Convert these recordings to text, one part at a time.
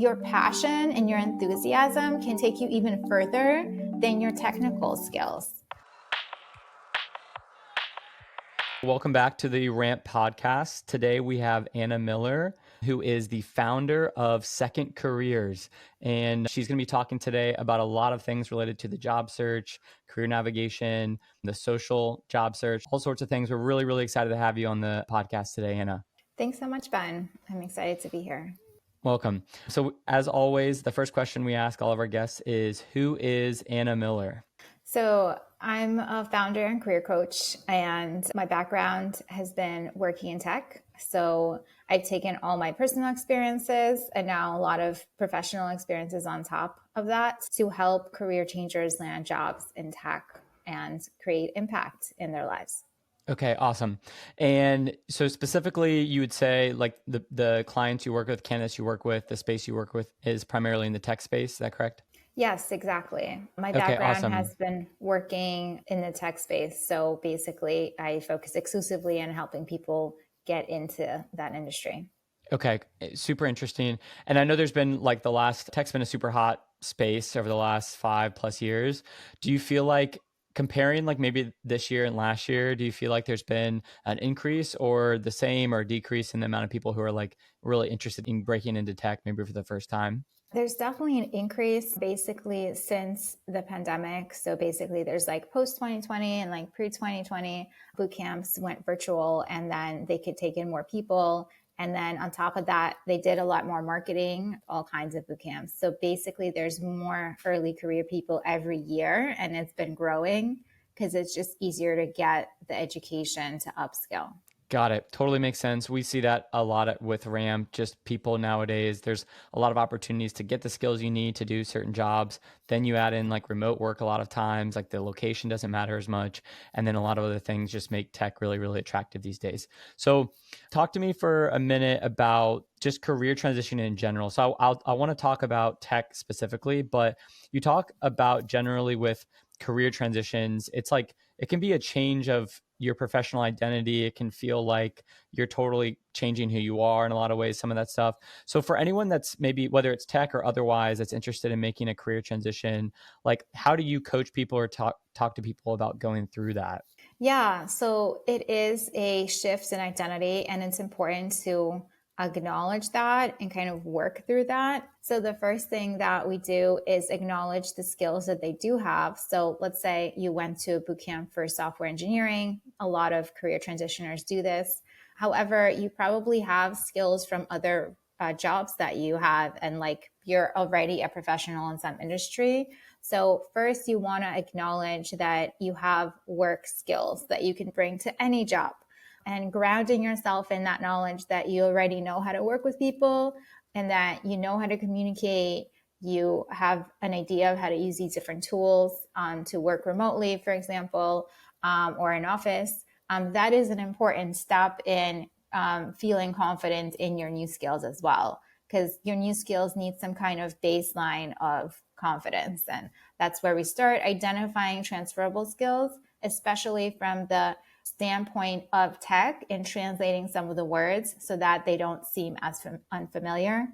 Your passion and your enthusiasm can take you even further than your technical skills. Welcome back to the Ramp podcast. Today we have Anna Miller, who is the founder of Second Careers. And she's going to be talking today about a lot of things related to the job search, career navigation, the social job search, all sorts of things. We're really, really excited to have you on the podcast today, Anna. Thanks so much, Ben. I'm excited to be here. Welcome. So as always, the first question we ask all of our guests is, who is Anna Miller? So I'm a founder and career coach, and my background has been working in tech. So I've taken all my personal experiences and now a lot of professional experiences on top of that to help career changers land jobs in tech and create impact in their lives. Okay, awesome. And so specifically, you would say like the clients you work with, candidates you work with, the space you work with is primarily in the tech space. Is that correct? Yes, exactly. My Okay, background awesome. has been working in the tech space. So basically, I focus exclusively on helping people get into that industry. Okay, super interesting. And I know there's been like tech's been a super hot space over the last 5+ years. Do you feel like comparing like maybe this year and last year, do you feel like there's been an increase or the same or decrease in the amount of people who are like really interested in breaking into tech maybe for the first time? There's definitely an increase basically since the pandemic. So basically, there's like post 2020 and like pre 2020 boot camps went virtual, and then they could take in more people. And then on top of that, they did a lot more marketing, all kinds of boot camps. So basically, there's more early career people every year, and it's been growing because it's just easier to get the education to upskill. Got it. Totally makes sense. We see that a lot with Ramp, just people nowadays. There's a lot of opportunities to get the skills you need to do certain jobs. Then you add in like remote work a lot of times, like the location doesn't matter as much. And then a lot of other things just make tech really, really attractive these days. So talk to me for a minute about just career transition in general. So I want to talk about tech specifically, but you talk about generally with career transitions, it's like it can be a change of your professional identity. It can feel like you're totally changing who you are in a lot of ways, some of that stuff. So for anyone that's maybe, whether it's tech or otherwise, that's interested in making a career transition, like how do you coach people or talk to people about going through that? Yeah, so it is a shift in identity, and it's important to acknowledge that and kind of work through that. So the first thing that we do is acknowledge the skills that they do have. So let's say you went to a boot camp for software engineering. A lot of career transitioners do this. However, you probably have skills from other jobs that you have, and like you're already a professional in some industry. So first, you want to acknowledge that you have work skills that you can bring to any job, and grounding yourself in that knowledge that you already know how to work with people and that you know how to communicate. You have an idea of how to use these different tools to work remotely, for example, or in office. That is an important step in feeling confident in your new skills as well, because your new skills need some kind of baseline of confidence. And that's where we start identifying transferable skills, especially from the standpoint of tech, and translating some of the words so that they don't seem as unfamiliar,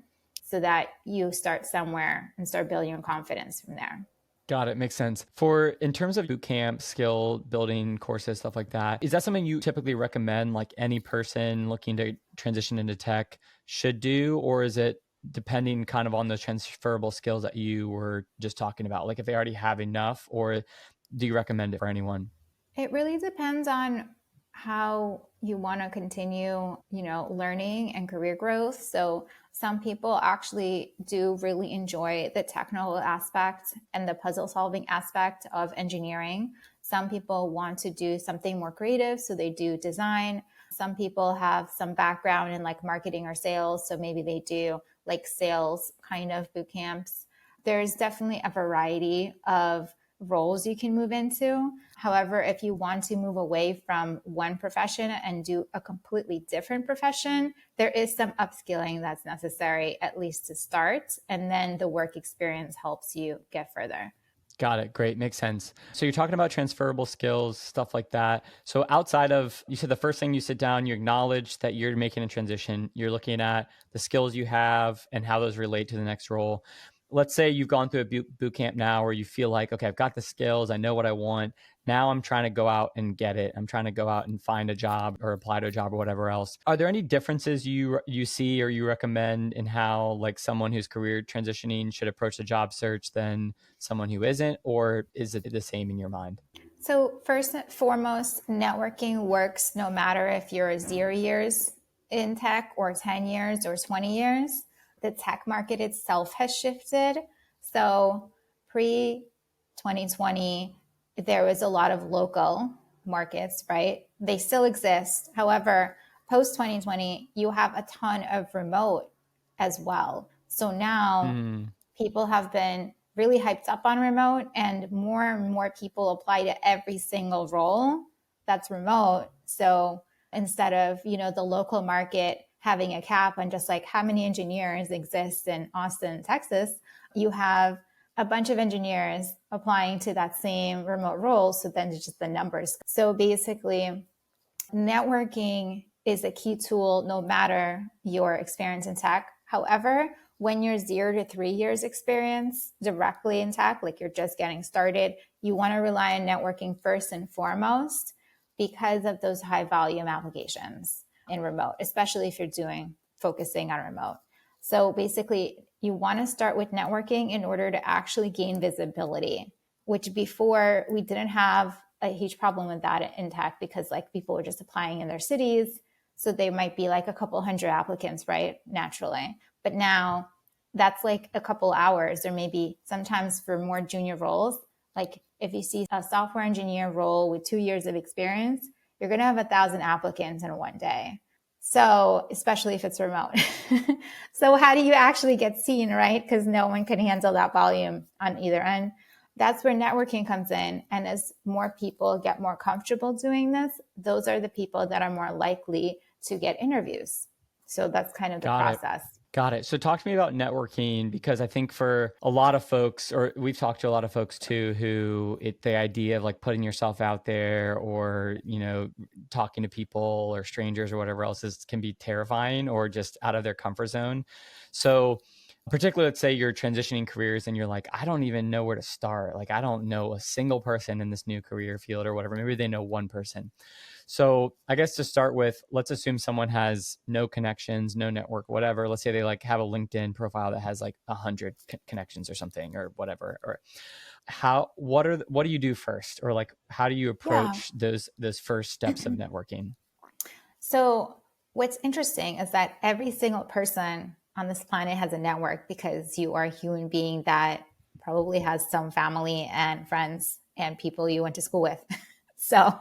so that you start somewhere and start building your confidence from there. Got it. Makes sense. For in terms of boot camp, skill building courses, stuff like that, is that something you typically recommend like any person looking to transition into tech should do? Or is it depending kind of on those transferable skills that you were just talking about? Like if they already have enough, or do you recommend it for anyone? It really depends on how you want to continue, learning and career growth. So some people actually do really enjoy the technical aspect and the puzzle solving aspect of engineering. Some people want to do something more creative, so they do design. Some people have some background in like marketing or sales, so maybe they do like sales kind of boot camps. There's definitely a variety of roles you can move into. However, if you want to move away from one profession and do a completely different profession, there is some upskilling that's necessary, at least to start. And then the work experience helps you get further. Got it. Great. Makes sense. So you're talking about transferable skills, stuff like that. So outside of, you said the first thing you sit down, you acknowledge that you're making a transition. You're looking at the skills you have and how those relate to the next role. Let's say you've gone through a boot camp now where you feel like, okay, I've got the skills. I know what I want. Now I'm trying to go out and get it. I'm trying to go out and find a job or apply to a job or whatever else. Are there any differences you see or you recommend in how like someone who's career transitioning should approach the job search than someone who isn't, or is it the same in your mind? So, first and foremost, networking works no matter if you're 0 years in tech or 10 years or 20 years. The tech market itself has shifted. So, pre 2020, there was a lot of local markets, right? They still exist. However, post 2020, you have a ton of remote as well. So now Hmm. people have been really hyped up on remote, and more people apply to every single role that's remote. So instead of, the local market having a cap on just like how many engineers exist in Austin, Texas, you have a bunch of engineers applying to that same remote role. So then it's just the numbers. So basically, networking is a key tool no matter your experience in tech. However, when you're 0 to 3 years experience directly in tech, like you're just getting started, you want to rely on networking first and foremost because of those high volume applications in remote, especially if you're focusing on remote. So basically, you want to start with networking in order to actually gain visibility, which before we didn't have a huge problem with that in tech because like people were just applying in their cities. So they might be like a couple hundred applicants, right? Naturally. But now that's like a couple hours, or maybe sometimes for more junior roles. Like if you see a software engineer role with 2 years of experience, you're going to have 1,000 applicants in one day. So, especially if it's remote. So, how do you actually get seen, right? Because no one can handle that volume on either end. That's where networking comes in. And as more people get more comfortable doing this, those are the people that are more likely to get interviews. So, that's kind of the Got it. process. Got it. So talk to me about networking, because I think for a lot of folks, or we've talked to a lot of folks too, who the idea of like putting yourself out there or, talking to people or strangers or whatever else can be terrifying or just out of their comfort zone. So particularly, let's say you're transitioning careers and you're like, I don't even know where to start. Like, I don't know a single person in this new career field or whatever. Maybe they know one person. So I guess to start with, let's assume someone has no connections, no network, whatever. Let's say they like have a LinkedIn profile that has like 100 connections or something or whatever. Or what do you do first? Or like, how do you Yeah. approach those first steps of networking? So, what's interesting is that every single person on this planet has a network because you are a human being that probably has some family and friends and people you went to school with. So,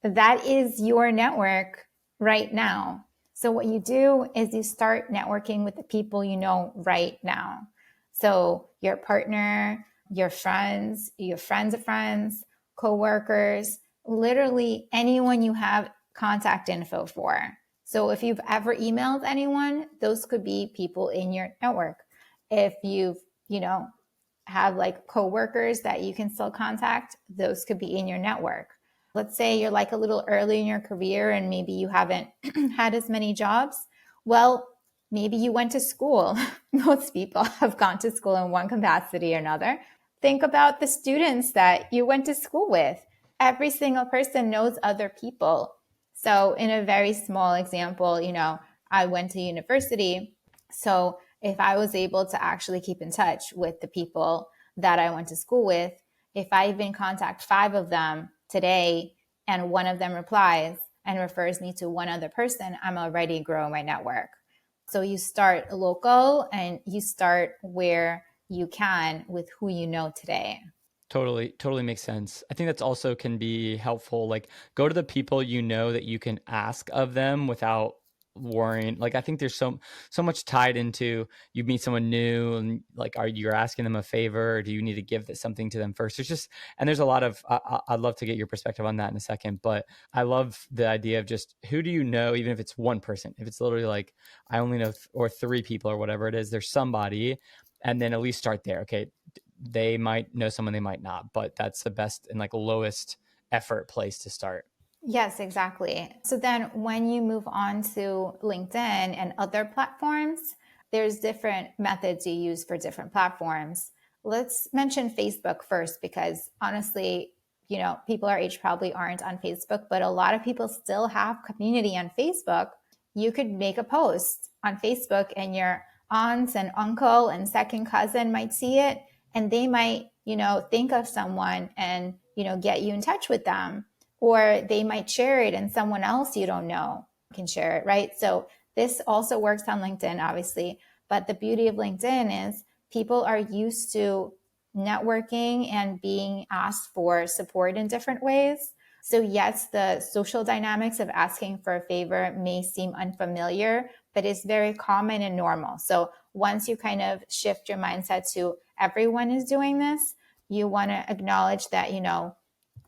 that is your network right now. So, what you do is you start networking with the people you know right now. So, your partner, your friends of friends, coworkers, literally anyone you have contact info for. So, if you've ever emailed anyone, those could be people in your network. If you've, have like coworkers that you can still contact, those could be in your network. Let's say you're like a little early in your career and maybe you haven't had as many jobs. Well, maybe you went to school. Most people have gone to school in one capacity or another. Think about the students that you went to school with. Every single person knows other people. So, in a very small example, I went to university. So, if I was able to actually keep in touch with the people that I went to school with, if I even contact 5 of them today and one of them replies and refers me to one other person, I'm already growing my network. So you start local and you start where you can with who you know today. Totally makes sense. I think that's also can be helpful. Like, go to the people you know that you can ask of them without worrying. Like, I think there's so much tied into you meet someone new and like, are you asking them a favor or do you need to give something to them first? There's a lot of I'd love to get your perspective on that in a second, but I love the idea of just who do you know, even if it's one person, if it's literally like I only know or 3 people or whatever it is, there's somebody, and then at least start there. Okay, they might know someone, they might not, but that's the best and like lowest effort place to start. Yes, exactly. So then when you move on to LinkedIn and other platforms, there's different methods you use for different platforms. Let's mention Facebook first, because honestly, people our age probably aren't on Facebook, but a lot of people still have community on Facebook. You could make a post on Facebook and your aunts and uncle and second cousin might see it, and they might, think of someone and, get you in touch with them, or they might share it and someone else you don't know can share it, right? So this also works on LinkedIn, obviously. But the beauty of LinkedIn is people are used to networking and being asked for support in different ways. So yes, the social dynamics of asking for a favor may seem unfamiliar, but it's very common and normal. So once you kind of shift your mindset to everyone is doing this, you want to acknowledge that,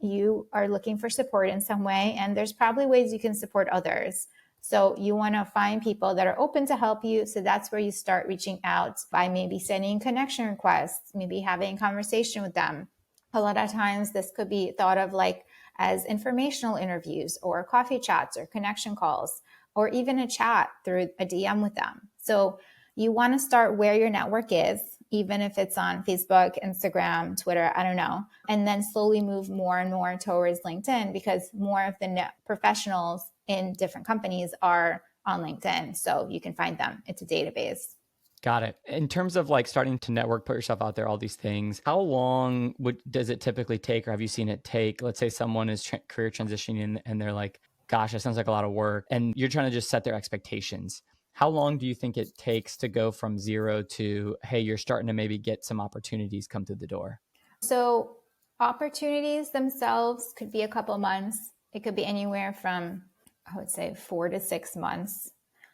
you are looking for support in some way, and there's probably ways you can support others. So you want to find people that are open to help you. So that's where you start reaching out by maybe sending connection requests, maybe having a conversation with them. A lot of times this could be thought of like as informational interviews or coffee chats or connection calls, or even a chat through a DM with them. So you want to start where your network is, even if it's on Facebook, Instagram, Twitter, I don't know, and then slowly move more and more towards LinkedIn, because more of the professionals in different companies are on LinkedIn. So you can find them. It's a database. Got it. In terms of like starting to network, put yourself out there, all these things, how long does it typically take, or have you seen it take? Let's say someone is career transitioning and they're like, gosh, that sounds like a lot of work, and you're trying to just set their expectations. How long do you think it takes to go from zero to, hey, you're starting to maybe get some opportunities come through the door? So opportunities themselves could be a couple months. It could be anywhere from, I would say, 4 to 6 months.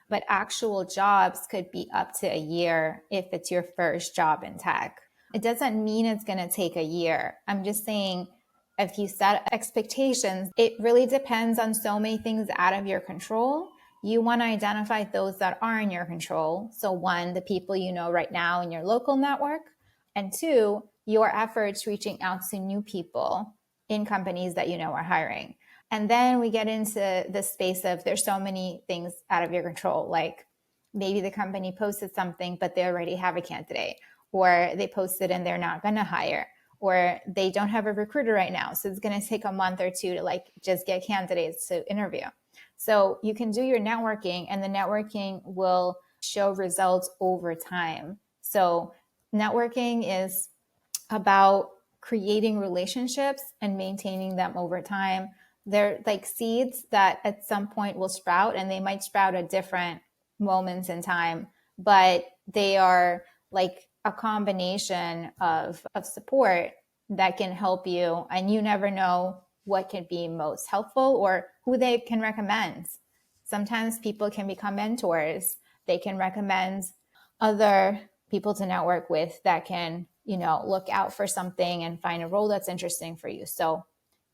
But actual jobs could be up to a year if it's your first job in tech. It doesn't mean it's going to take a year. I'm just saying, if you set expectations, it really depends on so many things out of your control. You want to identify those that are in your control. So one, the people you know right now in your local network, and two, your efforts reaching out to new people in companies that you know are hiring. And then we get into the space of there's so many things out of your control. Like maybe the company posted something, but they already have a candidate, or they posted and they're not going to hire, or they don't have a recruiter right now. So it's going to take a month or two to like just get candidates to interview. So you can do your networking, and the networking will show results over time. So networking is about creating relationships and maintaining them over time. They're like seeds that at some point will sprout, and they might sprout at different moments in time, but they are like a combination of support that can help you. And you never know what can be most helpful or who they can recommend. Sometimes people can become mentors. They can recommend other people to network with that can, look out for something and find a role that's interesting for you. So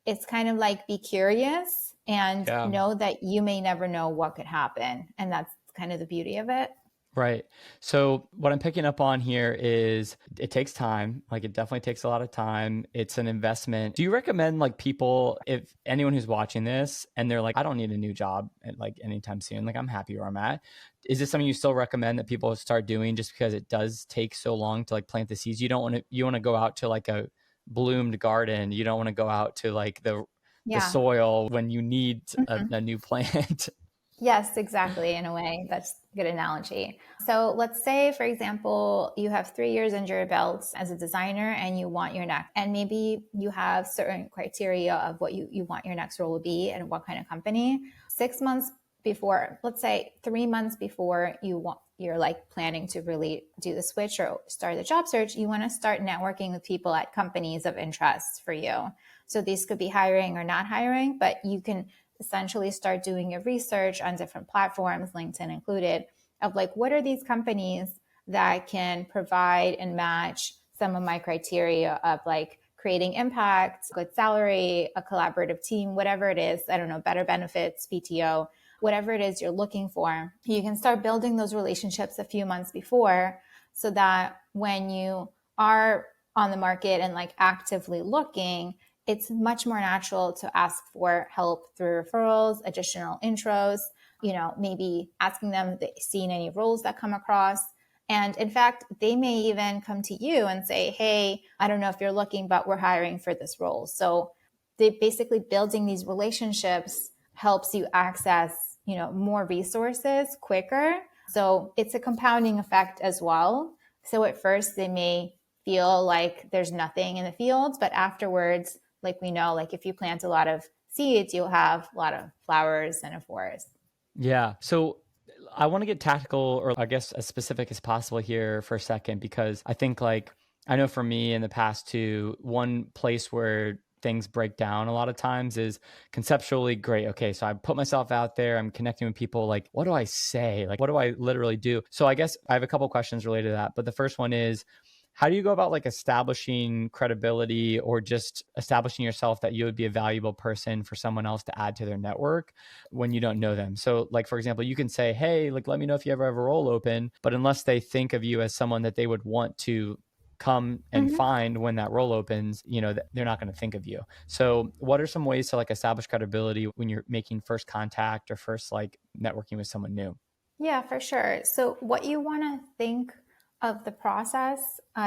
it's kind of like be curious and Yeah. know that you may never know what could happen. And that's kind of the beauty of it. Right. So what I'm picking up on here is it takes time. Like it definitely takes a lot of time. It's an investment. Do you recommend like people, if anyone who's watching this and they're like, I don't need a new job like anytime soon, like I'm happy where I'm at. Is this something you still recommend that people start doing just because it does take so long to like plant the seeds? You want to go out to like a bloomed garden. You don't want to go out to like the Yeah. soil when you need Mm-hmm. a new plant. Yes, exactly. In a way, that's a good analogy. So let's say, for example, you have 3 years under your belt as a designer and you want your next, and maybe you have certain criteria of what you want your next role to be and what kind of company. 6 months before, let's say 3 months before you're like planning to really do the switch or start the job search, you want to start networking with people at companies of interest for you. So these could be hiring or not hiring, but you can essentially start doing your research on different platforms, LinkedIn included, of like, what are these companies that can provide and match some of my criteria of like creating impact, good salary, a collaborative team, whatever it is, I don't know, better benefits, PTO, whatever it is you're looking for. You can start building those relationships a few months before, so that when you are on the market and like actively looking, it's much more natural to ask for help through referrals, additional intros, maybe asking them if they've seen any roles that come across. And in fact, they may even come to you and say, hey, I don't know if you're looking, but we're hiring for this role. So they basically building these relationships helps you access, more resources quicker. So it's a compounding effect as well. So at first they may feel like there's nothing in the fields, but afterwards, like we know, like if you plant a lot of seeds, you'll have a lot of flowers and a forest. Yeah. So I want to get tactical, or I guess as specific as possible here for a second, because I think like, I know for me in the past too, one place where things break down a lot of times is conceptually great. Okay, so I put myself out there, I'm connecting with people. Like, what do I say? Like, what do I literally do? So I guess I have a couple questions related to that. But the first one is, how do you go about like establishing credibility or just establishing yourself that you would be a valuable person for someone else to add to their network when you don't know them? So like, for example, you can say, hey, like, let me know if you ever have a role open, but unless they think of you as someone that they would want to come and Mm-hmm. find when that role opens, they're not going to think of you. So what are some ways to like establish credibility when you're making first contact or first like networking with someone new? Yeah, for sure. So, what you want to think of the process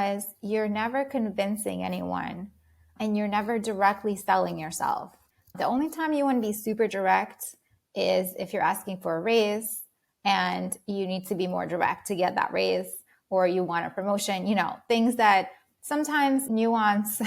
is you're never convincing anyone and you're never directly selling yourself. The only time you want to be super direct is if you're asking for a raise and you need to be more direct to get that raise, or you want a promotion, things that sometimes nuance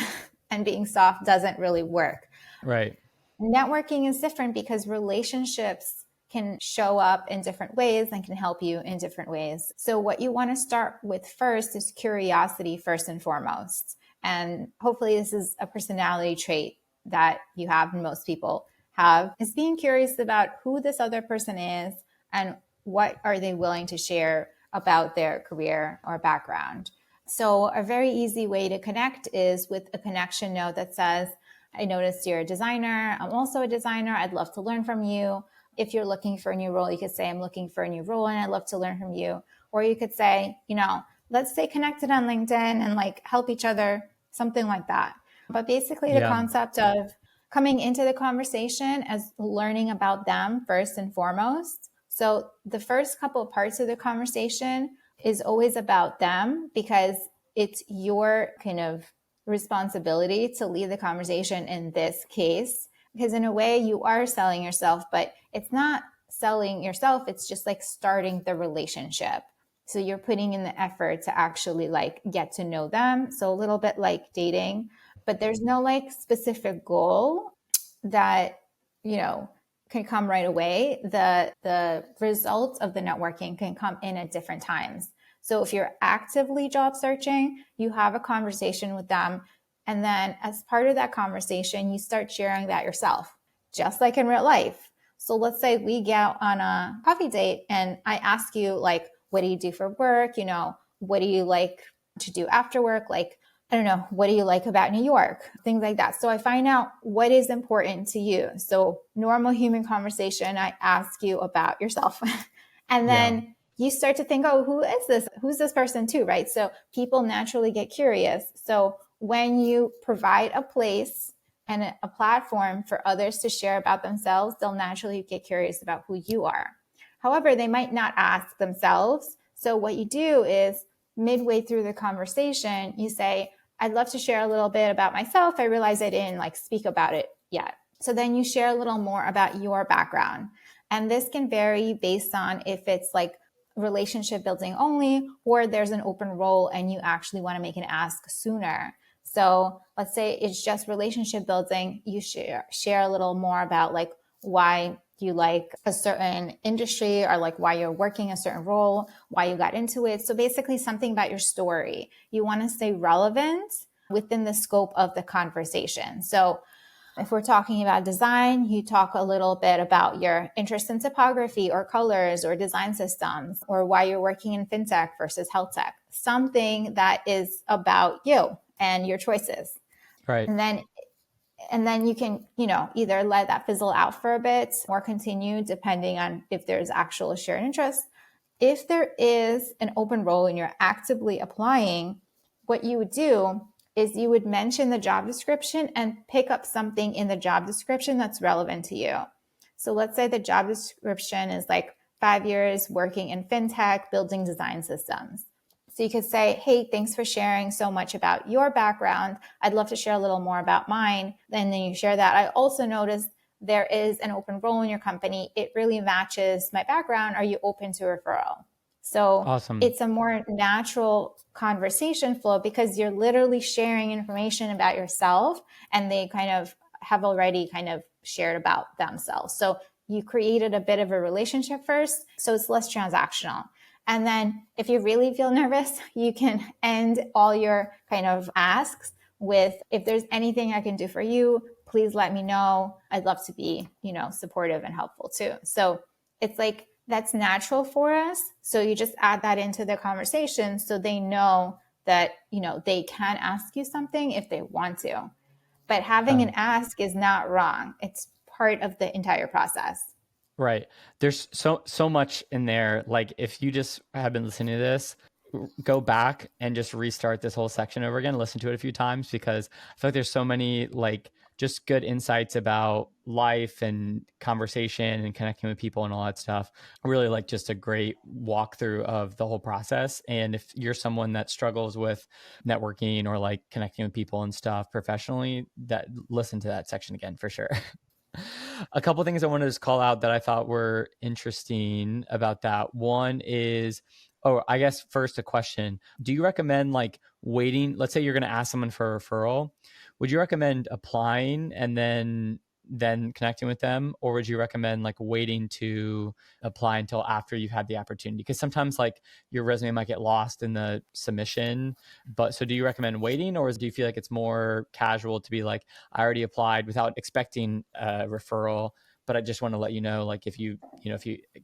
and being soft doesn't really work. Right. Networking is different because relationships can show up in different ways and can help you in different ways. So, what you want to start with first is curiosity, first and foremost. And hopefully, this is a personality trait that you have and most people have, is being curious about who this other person is and what are they willing to share about their career or background. So, a very easy way to connect is with a connection note that says, I noticed you're a designer. I'm also a designer. I'd love to learn from you. If you're looking for a new role, you could say, I'm looking for a new role and I'd love to learn from you. Or you could say, let's stay connected on LinkedIn and like help each other, something like that. But basically, the Yeah. concept of coming into the conversation as learning about them first and foremost. So the first couple of parts of the conversation is always about them because it's your kind of responsibility to lead the conversation in this case, because in a way you are selling yourself, but it's not selling yourself. It's just like starting the relationship. So you're putting in the effort to actually like get to know them. So a little bit like dating, but there's no like specific goal that, can come right away. The results of the networking can come in at different times. So if you're actively job searching, you have a conversation with them. And then as part of that conversation, you start sharing that yourself, just like in real life. So let's say we get on a coffee date and I ask you, like, what do you do for work? What do you like to do after work? Like, I don't know, what do you like about New York? Things like that. So I find out what is important to you. So normal human conversation, I ask you about yourself. And Yeah. then you start to think, oh, who is this? Who's this person too, right? So people naturally get curious. So when you provide a place and a platform for others to share about themselves, they'll naturally get curious about who you are. However, they might not ask themselves. So what you do is midway through the conversation, you say, I'd love to share a little bit about myself. I realize I didn't like speak about it yet. So then you share a little more about your background. And this can vary based on if it's like relationship building only, or there's an open role and you actually want to make an ask sooner. So let's say it's just relationship building. You share a little more about like why you like a certain industry or like why you're working a certain role, why you got into it. So basically something about your story. You want to stay relevant within the scope of the conversation. So if we're talking about design, you talk a little bit about your interest in typography or colors or design systems, or why you're working in fintech versus health tech, something that is about you and your choices. Right. And then you can, either let that fizzle out for a bit or continue depending on if there's actual shared interest. If there is an open role and you're actively applying, what you would do is you would mention the job description and pick up something in the job description that's relevant to you. So let's say the job description is like 5 years working in fintech, building design systems. So you could say, hey, thanks for sharing so much about your background. I'd love to share a little more about mine. And then you share that. I also noticed there is an open role in your company. It really matches my background. Are you open to referral? So Awesome. it's a more natural conversation flow because you're literally sharing information about yourself and they kind of have already kind of shared about themselves. So you created a bit of a relationship first, so it's less transactional. And then if you really feel nervous, you can end all your kind of asks with, if there's anything I can do for you, please let me know. I'd love to be, supportive and helpful too. So it's like, that's natural for us. So you just add that into the conversation so they know that, they can ask you something if they want to. But having an ask is not wrong. It's part of the entire process. Right. There's so much in there. Like if you just have been listening to this, go back and just restart this whole section over again, listen to it a few times, because I feel like there's so many like just good insights about life and conversation and connecting with people and all that stuff. Really like just a great walkthrough of the whole process. And if you're someone that struggles with networking or like connecting with people and stuff professionally, that listen to that section again for sure. A couple things I wanted to just call out that I thought were interesting about that. One is, I guess first a question. Do you recommend like waiting? Let's say you're going to ask someone for a referral. Would you recommend applying and then connecting with them, or would you recommend like waiting to apply until after you've had the opportunity? Because sometimes like your resume might get lost in the submission. But so do you recommend waiting, or do you feel like it's more casual to be like, I already applied without expecting a referral, but I just want to let you know, like if you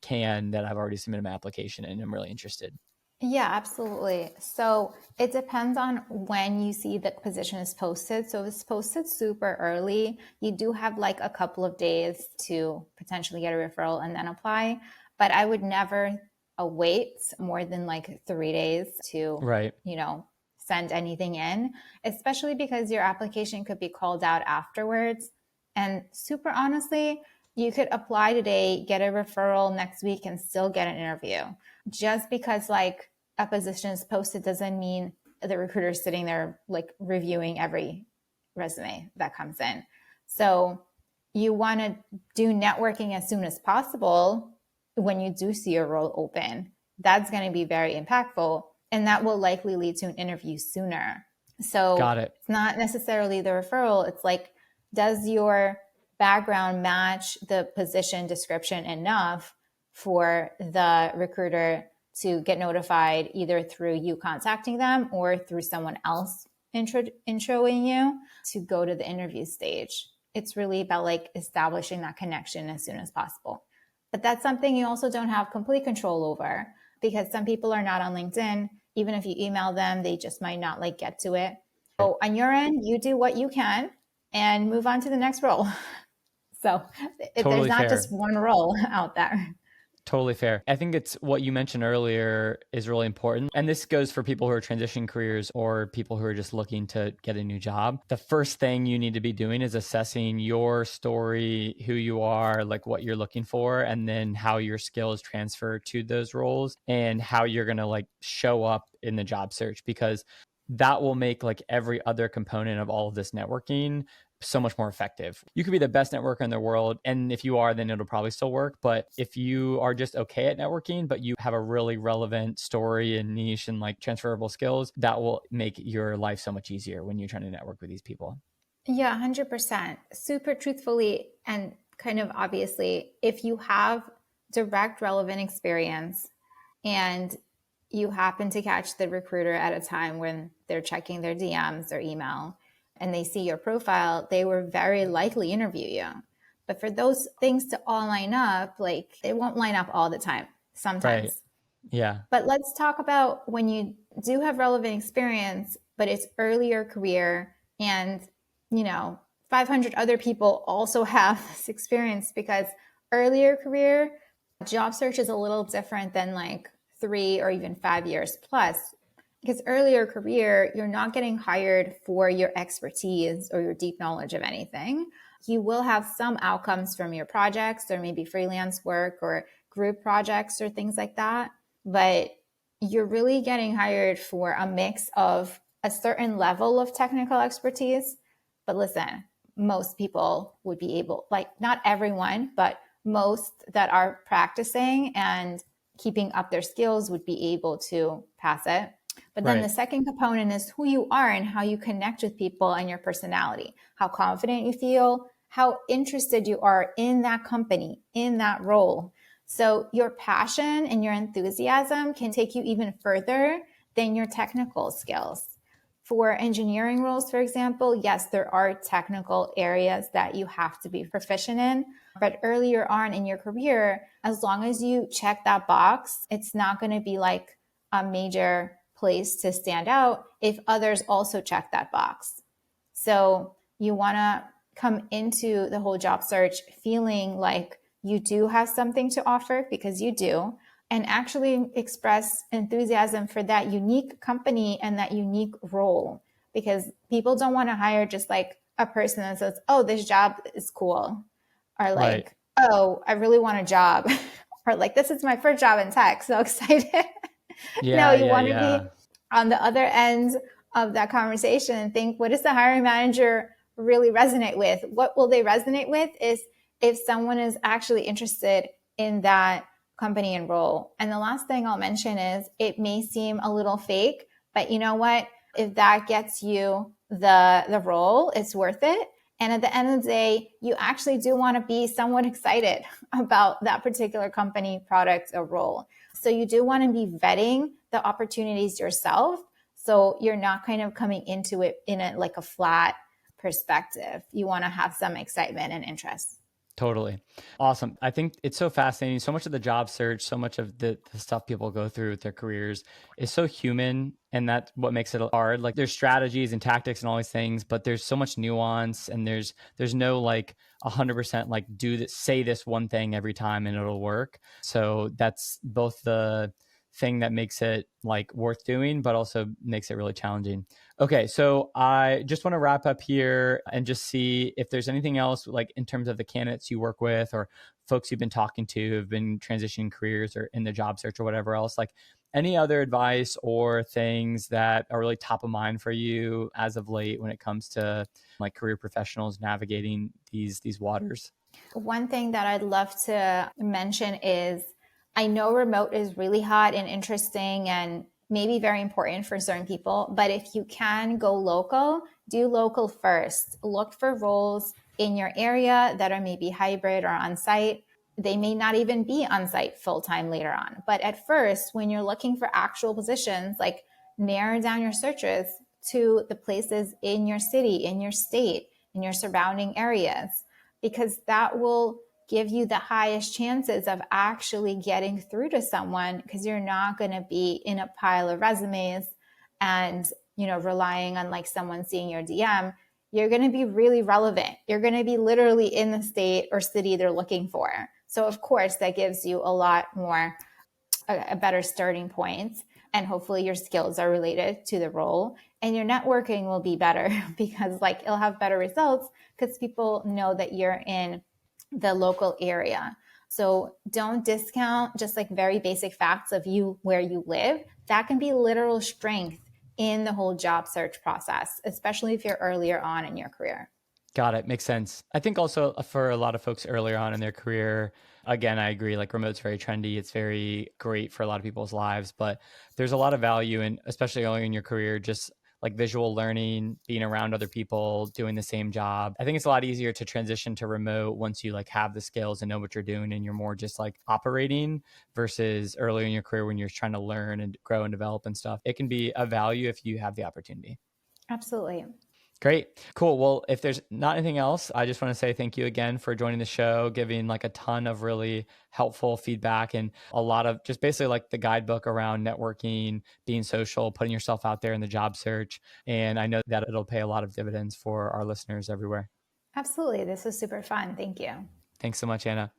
can, that I've already submitted my application and I'm really interested. Yeah, absolutely. So it depends on when you see the position is posted. So if it's posted super early, you do have like a couple of days to potentially get a referral and then apply. But I would never wait more than like 3 days to, Right. send anything in, especially because your application could be called out afterwards. And super honestly, you could apply today, get a referral next week, and still get an interview. Just because like a position is posted doesn't mean the recruiter is sitting there like reviewing every resume that comes in. So you want to do networking as soon as possible when you do see a role open. That's going to be very impactful, and that will likely lead to an interview sooner. So Got it. it's not necessarily the referral. It's like, does your background match the position description enough for the recruiter to get notified either through you contacting them or through someone else introing you to go to the interview stage? It's really about like establishing that connection as soon as possible. But that's something you also don't have complete control over, because some people are not on LinkedIn. Even if you email them, they just might not like get to it. So on your end, you do what you can and move on to the next role. So there's Totally not fair. just one role out there. Totally fair. I think it's what you mentioned earlier is really important. And this goes for people who are transitioning careers or people who are just looking to get a new job. The first thing you need to be doing is assessing your story, who you are, like what you're looking for, and then how your skills transfer to those roles and how you're going to like show up in the job search, because that will make like every other component of all of this networking so much more effective. You could be the best networker in the world, and if you are, then it'll probably still work. But if you are just okay at networking, but you have a really relevant story and niche and like transferable skills, that will make your life so much easier when you're trying to network with these people. Yeah, 100%. Super truthfully and kind of obviously, if you have direct relevant experience and you happen to catch the recruiter at a time when they're checking their DMs or email and they see your profile, they will very likely interview you. But for those things to all line up, like they won't line up all the time, Right. sometimes. Yeah. But let's talk about when you do have relevant experience, but it's earlier career and, 500 other people also have this experience, because earlier career job search is a little different than like 3 or even 5 years plus. Because earlier career, you're not getting hired for your expertise or your deep knowledge of anything. You will have some outcomes from your projects or maybe freelance work or group projects or things like that. But you're really getting hired for a mix of a certain level of technical expertise. But listen, most people would be able, like not everyone, but most that are practicing and keeping up their skills would be able to pass it. But then the Right. second component is who you are and how you connect with people and your personality, how confident you feel, how interested you are in that company, in that role. So your passion and your enthusiasm can take you even further than your technical skills. For engineering roles, for example, yes, there are technical areas that you have to be proficient in. But earlier on in your career, as long as you check that box, it's not going to be like a major place to stand out if others also check that box. So you want to come into the whole job search feeling like you do have something to offer, because you do, and actually express enthusiasm for that unique company and that unique role, because people don't want to hire just like a person that says, oh, this job is cool, or Right. like, oh, I really want a job, or like, this is my first job in tech, so excited. No, Yeah. you Yeah. want to Yeah. be on the other end of that conversation and think, what does the hiring manager really resonate with? What will they resonate with is if someone is actually interested in that company and role. And the last thing I'll mention is it may seem a little fake, but you know what? If that gets you the role, it's worth it. And at the end of the day, you actually do want to be somewhat excited about that particular company, product, or role. So you do want to be vetting the opportunities yourself. So you're not kind of coming into it in a like a flat perspective. You want to have some excitement and interest. Totally. Awesome. I think it's so fascinating. So much of the job search, so much of the stuff people go through with their careers is so human. And that's what makes it hard. Like there's strategies and tactics and all these things, but there's so much nuance and there's no like 100% like do this, say this one thing every time and it'll work. So that's both the thing that makes it like worth doing, but also makes it really challenging. Okay, so I just want to wrap up here and just see if there's anything else, like in terms of the candidates you work with or folks you've been talking to who've been transitioning careers or in the job search or whatever else, like any other advice or things that are really top of mind for you as of late when it comes to like career professionals navigating these waters. One thing that I'd love to mention is I know remote is really hot and interesting and maybe very important for certain people, but if you can go local, do local first. Look for roles in your area that are maybe hybrid or on site. They may not even be on site full time later on. But at first, when you're looking for actual positions, like narrow down your searches to the places in your city, in your state, in your surrounding areas, because that will give you the highest chances of actually getting through to someone, because you're not going to be in a pile of resumes and relying on like someone seeing your DM. You're going to be really relevant. You're going to be literally in the state or city they're looking for. So of course that gives you a lot more a better starting point, and hopefully your skills are related to the role, and your networking will be better because like it'll have better results because people know that you're in the local area. So don't discount just like very basic facts of you where you live. That can be literal strength in the whole job search process, especially if you're earlier on in your career. Got it. Makes sense. I think also for a lot of folks earlier on in their career, again, I agree, like remote's very trendy. It's very great for a lot of people's lives, but there's a lot of value in, especially early in your career, just like visual learning, being around other people, doing the same job. I think it's a lot easier to transition to remote once you like have the skills and know what you're doing and you're more just like operating versus earlier in your career when you're trying to learn and grow and develop and stuff. It can be a value if you have the opportunity. Absolutely. Great. Cool. Well, if there's not anything else, I just want to say thank you again for joining the show, giving like a ton of really helpful feedback and a lot of just basically like the guidebook around networking, being social, putting yourself out there in the job search. And I know that it'll pay a lot of dividends for our listeners everywhere. Absolutely. This was super fun. Thank you. Thanks so much, Anna.